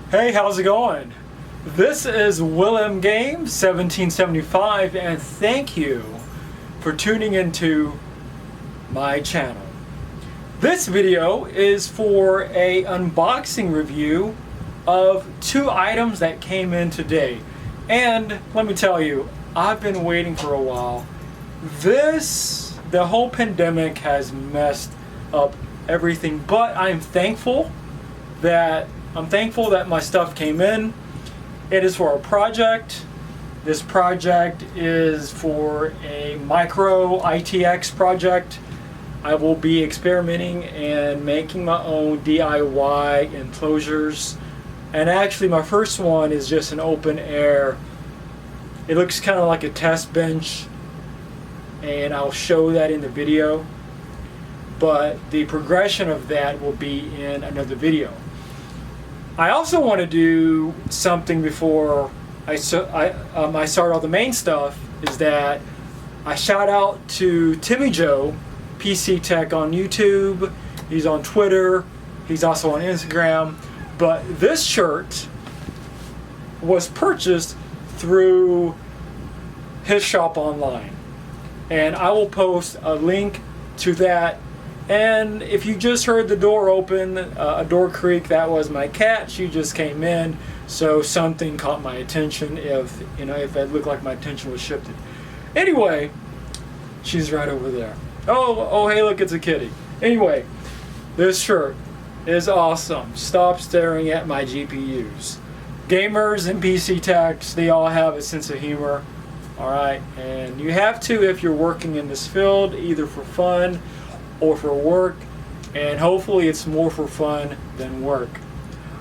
Hey, how's it going? This is Willem Game 1775 and thank you for tuning into my channel. This video is for a unboxing review of two items that came in today. And let me tell you, I've been waiting for a while. The whole pandemic has messed up everything, but I'm thankful that my stuff came in. It is for a project. This project is for a micro ITX project. I will be experimenting and making my own DIY enclosures. And actually my first one is just an open air. It looks kind of like a test bench, and I'll show that in the video. But the progression of that will be in another video. I also want to do something before I start all the main stuff, is that I shout out to Timmy Joe, PC Tech on YouTube. He's on Twitter. He's also on Instagram. But this shirt was purchased through his shop online. And I will post a link to that. And if you just heard the door open, a door creak, that was my cat. She just came in, so something caught my attention. If it looked like my attention was shifted. Anyway, she's right over there. Oh, hey, look, it's a kitty. Anyway, this shirt is awesome. Stop staring at my GPUs. Gamers and PC techs, they all have a sense of humor. All right, and you have to if you're working in this field, either for fun or for work, and hopefully it's more for fun than work.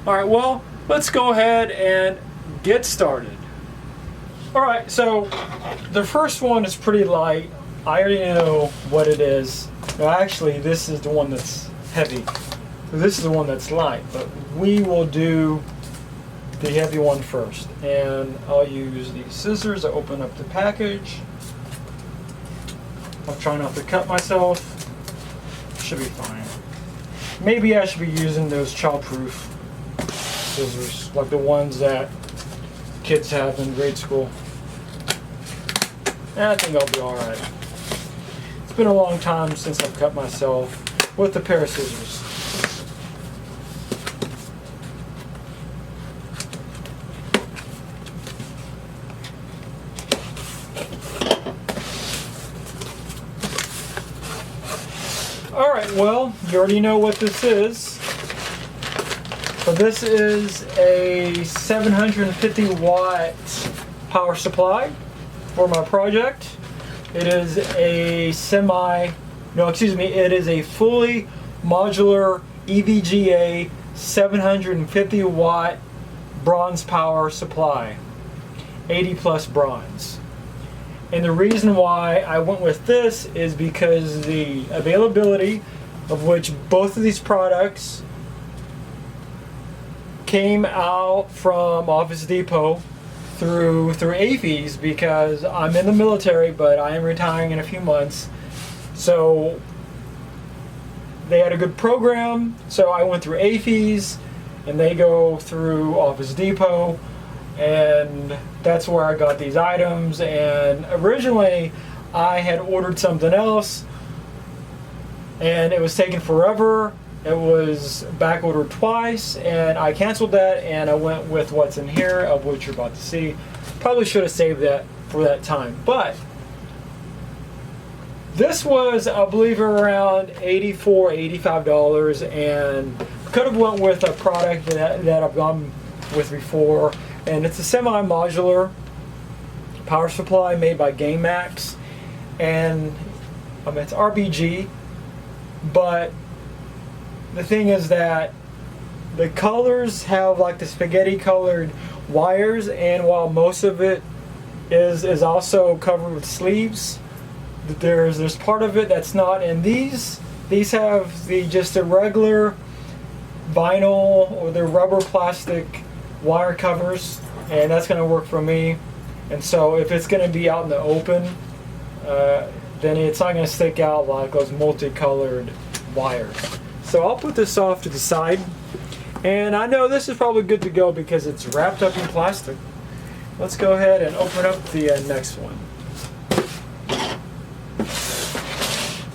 Alright, well, let's go ahead and get started. Alright, so the first one is pretty light. I already know what it is. No, actually, this is the one that's heavy. This is the one that's light, but we will do the heavy one first. And I'll use these scissors to open up the package. I'll try not to cut myself. Should be fine. Maybe I should be using those child-proof scissors, like the ones that kids have in grade school. And I think I'll be alright. It's been a long time since I've cut myself with a pair of scissors. Alright, well, you already know what this is. So this is a 750 watt power supply for my project. It is a it is a fully modular EVGA 750 watt bronze power supply. 80 plus bronze. And the reason why I went with this is because the availability of which both of these products came out from Office Depot through AFES, because I'm in the military, but I am retiring in a few months. So they had a good program, so I went through AFES, and they go through Office Depot. And that's where I got these items. And originally I had ordered something else and it was taking forever. It was back ordered twice, and I canceled that and I went with what's in here, of which you're about to see. Probably should have saved that for that time, but this was, I believe, around $84, $85, and could have went with a product that I've gone with before. And it's a semi-modular power supply made by GameMax, and it's RBG. But the thing is that the colors have like the spaghetti colored wires, and while most of it is also covered with sleeves, there's part of it that's not. And these have just a regular vinyl or the rubber plastic wire covers, and that's going to work for me. And so if it's going to be out in the open, then it's not going to stick out like those multicolored wires. So I'll put this off to the side, And I know this is probably good to go because it's wrapped up in plastic. Let's go ahead and open up the next one.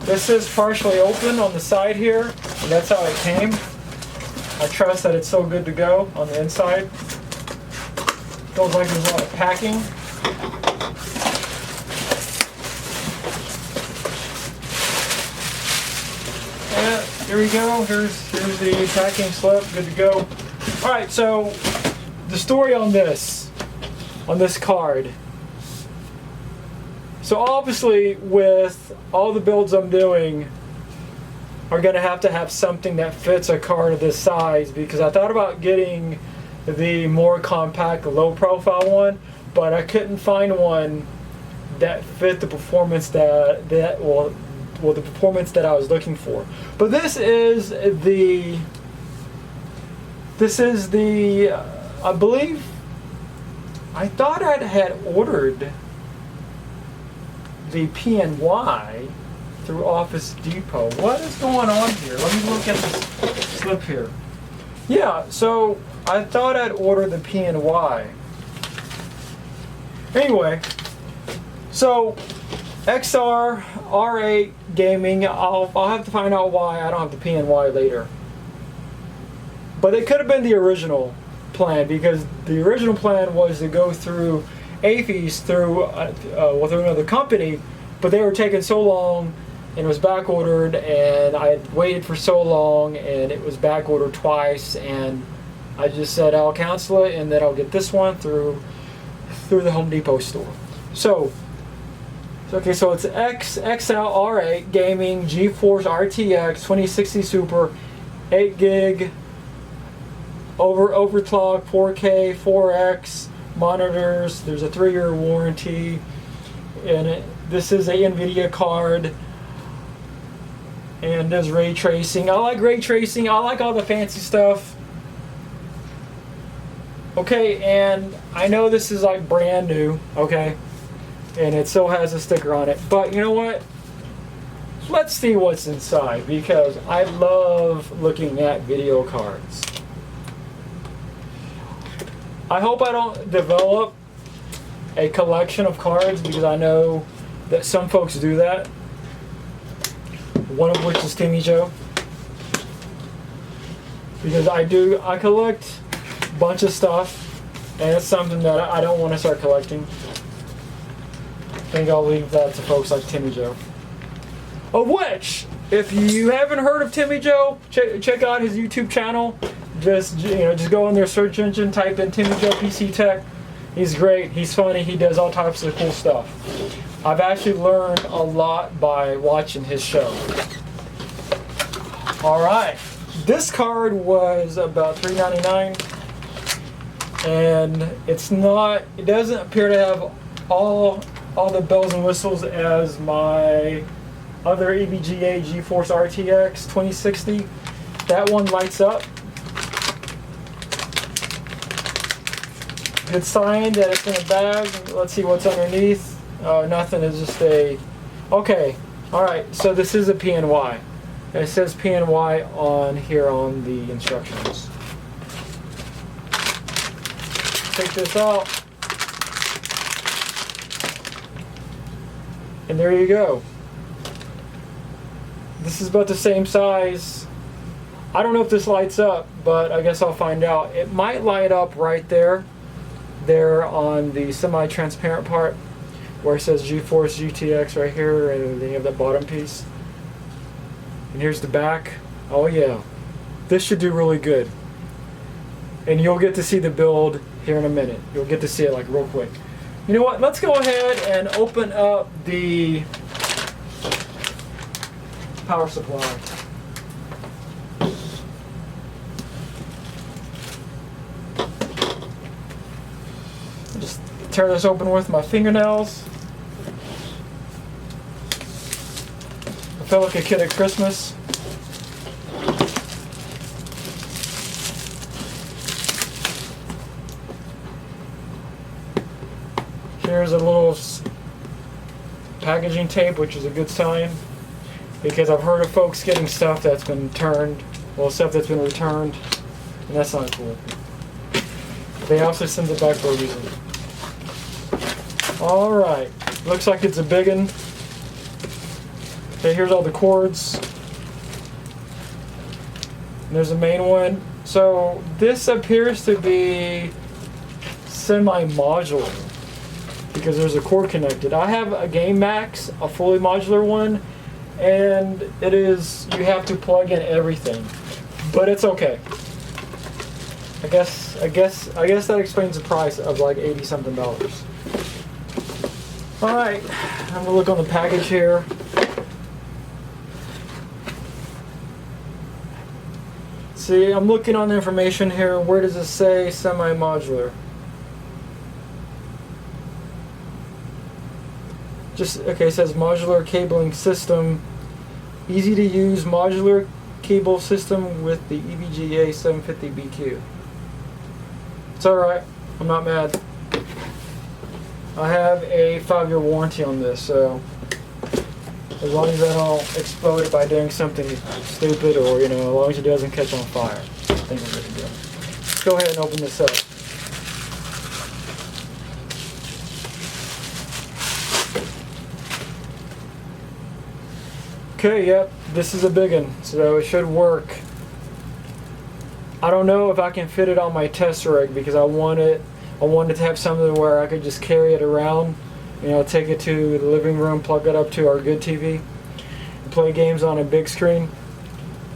This is partially open on the side here, and that's how it came. I trust that it's still good to go on the inside. Feels like there's a lot of packing. Yeah, here we go. Here's the packing slip, good to go. All right, so the story on this card. So obviously, with all the builds I'm doing, are going to have something that fits a card of this size, because I thought about getting the more compact, low-profile one, but I couldn't find one that fit the performance the performance that I was looking for. But this is the I believe, I thought I had ordered the PNY through Office Depot. What is going on here? Let me look at this slip here. Yeah, so I thought I'd order the PNY. Anyway, so XR R8 gaming, I'll have to find out why I don't have the PNY later. But it could have been the original plan, because the original plan was to go through AFES through another company, but they were taking so long and it was back ordered, and I had waited for so long and it was back ordered twice, and I just said I'll cancel it and then I'll get this one through the Home Depot store. So okay, so it's XL R8 gaming GeForce RTX 2060 Super, 8 gig overclock, 4K 4X monitors. There's a 3-year warranty, and this is a NVIDIA card, and there's ray tracing. I like ray tracing. I like all the fancy stuff. Okay, and I know this is like brand new, okay, and it still has a sticker on it, but you know what? Let's see what's inside, because I love looking at video cards. I hope I don't develop a collection of cards, because I know that some folks do that. One of which is Timmy Joe. Because I collect a bunch of stuff, and it's something that I don't want to start collecting. I think I'll leave that to folks like Timmy Joe. Of which, if you haven't heard of Timmy Joe, check out his YouTube channel. Just go in their search engine, type in Timmy Joe PC Tech. He's great. He's funny. He does all types of cool stuff. I've actually learned a lot by watching his show. All right, this card was about $3.99, and it doesn't appear to have all the bells and whistles as my other EVGA GeForce RTX 2060. That one lights up. It's signed that it's in a bag. Let's see what's underneath. Nothing. It's just okay. All right. So this is a PNY. It says PNY on here on the instructions. Take this out, and there you go. This is about the same size. I don't know if this lights up, but I guess I'll find out. It might light up right there on the semi-transparent part where it says GeForce GTX right here, and then you have that bottom piece. And here's the back. Oh yeah, this should do really good. And you'll get to see the build here in a minute. You'll get to see it like real quick. You know what? Let's go ahead and open up the power supply. Just tear this open with my fingernails. I felt like a kid at Christmas. Here's a little packaging tape, which is a good sign, because I've heard of folks getting stuff that's been returned. And that's not cool. They also send it back for a reason. Alright, looks like it's a big one. Okay, here's all the cords. And there's a main one. So this appears to be semi-modular because there's a cord connected. I have a Game Max, a fully modular one, and it is, you have to plug in everything, but it's okay. I guess that explains the price of like $80 something. All right, I'm gonna look on the package here. See, I'm looking on the information here. Where does it say semi-modular? Okay, it says modular cabling system. Easy to use modular cable system with the EVGA 750BQ. It's alright, I'm not mad. I have a 5-year warranty on this, so as long as I don't explode it by doing something stupid, or as long as it doesn't catch on fire, I think I'm good to go. Let's go ahead and open this up. Okay, yep, this is a big one, so it should work. I don't know if I can fit it on my test rig because I wanted to have something where I could just carry it around, take it to the living room, plug it up to our good TV, and play games on a big screen.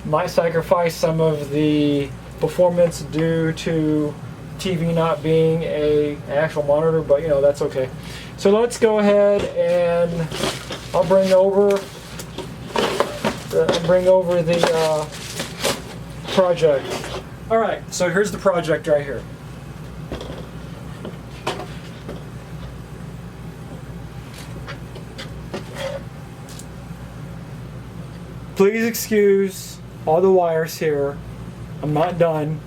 Might sacrifice some of the performance due to TV not being an actual monitor, but that's okay. So let's go ahead and I'll bring over the project. Alright, so here's the project right here. Please excuse all the wires here. I'm not done.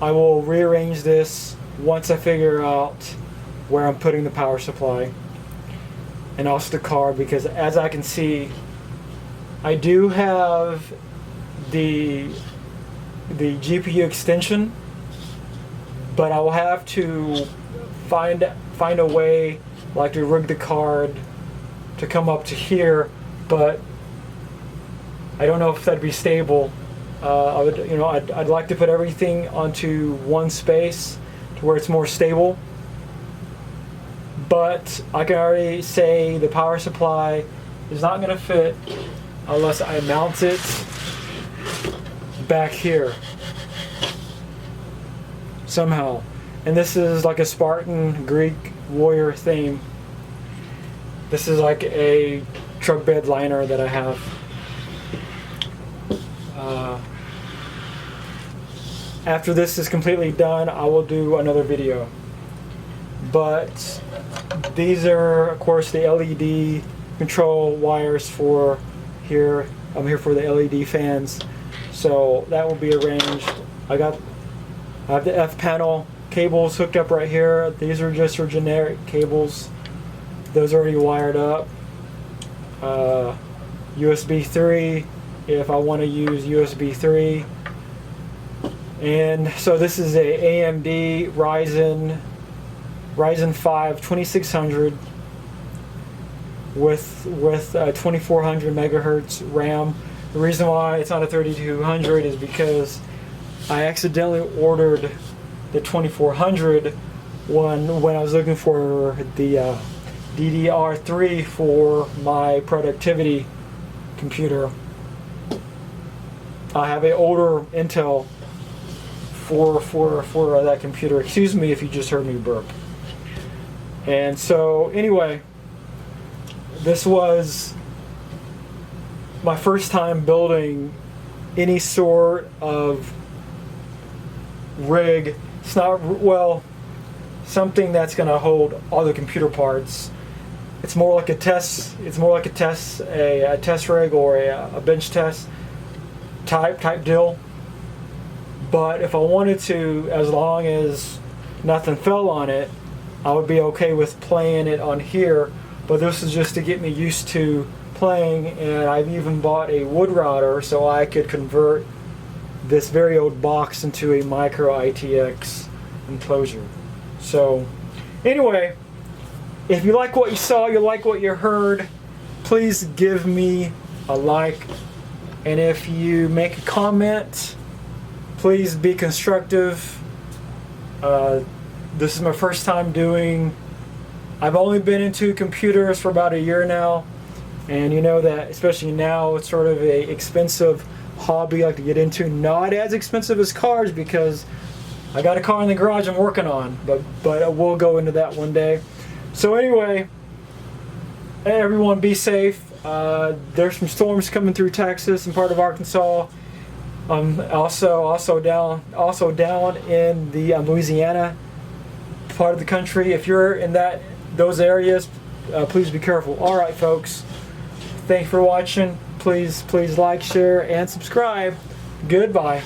I will rearrange this once I figure out where I'm putting the power supply and also the card, because as I can see, I do have the GPU extension, but I will have to find a way like to rig the card to come up to here, but I don't know if that'd be stable. I'd like to put everything onto one space to where it's more stable, but I can already say the power supply is not going to fit unless I mount it back here somehow. And this is like a Spartan Greek warrior theme. This is like a truck bed liner that I have. After this is completely done, I will do another video. But these are, of course, the LED control wires for here. I'm here for the LED fans, so that will be arranged. I have the F panel cables hooked up right here. These are just your generic cables. Those are already wired up. USB 3 if I want to use USB 3. And so this is a AMD Ryzen 5 2600 with 2400 megahertz RAM. The reason why it's not a 3200 is because I accidentally ordered the 2400 one when I was looking for the DDR3 for my productivity computer. I have an older Intel for that computer. Excuse me if you just heard me burp. And so anyway, this was my first time building any sort of rig. It's not, well, something that's going to hold all the computer parts. It's more like a test. It's more like a test rig or a bench test type deal. But if I wanted to, as long as nothing fell on it, I would be okay with playing it on here. But this is just to get me used to playing, and I've even bought a wood router so I could convert this very old box into a micro ITX enclosure. So anyway, if you like what you saw, you like what you heard, please give me a like. And if you make a comment, please be constructive. This is my first time doing, I've only been into computers for about a year now. And you know that, especially now, it's sort of a expensive hobby I like to get into. Not as expensive as cars, because I got a car in the garage I'm working on, but we'll go into that one day. So anyway, everyone be safe. There's some storms coming through Texas and part of Arkansas. Also down in the Louisiana part of the country. If you're in those areas, please be careful. All right, folks. Thanks for watching. Please like, share, and subscribe. Goodbye.